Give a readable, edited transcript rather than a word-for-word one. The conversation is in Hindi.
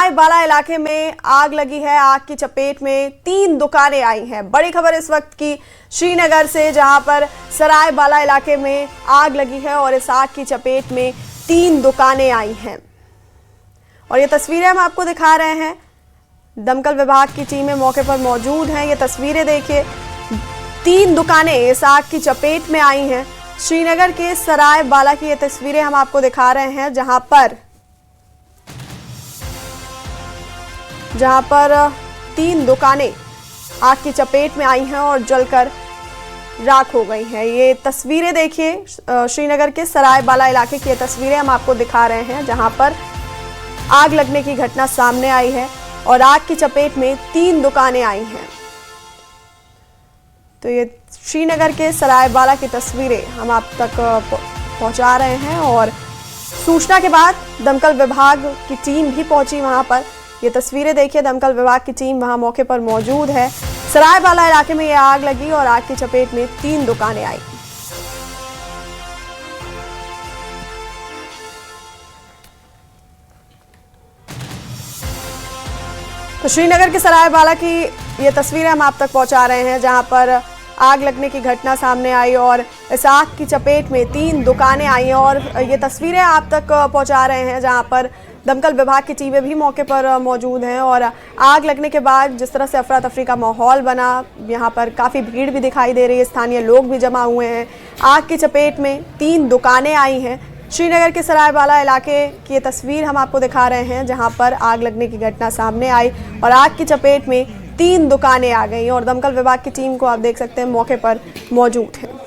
सरायबाला इलाके में आग लगी है। आग की चपेट में 3 दुकानें आई हैं। बड़ी खबर इस वक्त की श्रीनगर से, जहां पर सरायबाला इलाके में आग लगी है और इस आग की चपेट में 3 दुकानें आई हैं। और ये तस्वीरें हम आपको दिखा रहे हैं। दमकल विभाग की टीमें मौके पर मौजूद हैं। ये तस्वीरें देखिए, 3 दुकानें इस आग की चपेट में आई हैं। श्रीनगर के सरायबाला की ये तस्वीरें हम आपको दिखा रहे हैं, जहां पर 3 दुकानें आग की चपेट में आई हैं और जलकर राख हो गई हैं। ये तस्वीरें देखिए, श्रीनगर के सरायबाला इलाके की ये तस्वीरें हम आपको दिखा रहे हैं, जहां पर आग लगने की घटना सामने आई है और आग की चपेट में 3 दुकानें आई हैं। तो ये श्रीनगर के सरायबाला की तस्वीरें हम आप तक पहुंचा रहे हैं और सूचना के बाद दमकल विभाग की टीम भी पहुंची वहां पर। ये तस्वीरें देखिए, दमकल विभाग की टीम वहां मौके पर मौजूद है। सरायबाला इलाके में ये आग लगी और आग की चपेट में 3 दुकानें आई। तो श्रीनगर के सरायबाला की ये तस्वीरें हम आप तक पहुंचा रहे हैं, जहां पर आग लगने की घटना सामने आई और इस आग की चपेट में 3 दुकानें आई हैं। और ये तस्वीरें आप तक पहुंचा रहे हैं, जहां पर दमकल विभाग की टीमें भी मौके पर मौजूद हैं। और आग लगने के बाद जिस तरह से अफरा तफरी का माहौल बना, यहाँ पर काफ़ी भीड़ भी दिखाई दे रही है, स्थानीय लोग भी जमा हुए हैं। आग की चपेट में 3 दुकानें आई हैं। श्रीनगर के सरायबाला इलाके की ये तस्वीर हम आपको दिखा रहे हैं, जहां पर आग लगने की घटना सामने आई और आग की चपेट में 3 दुकानें आ गई और दमकल विभाग की टीम को आप देख सकते हैं मौके पर मौजूद है।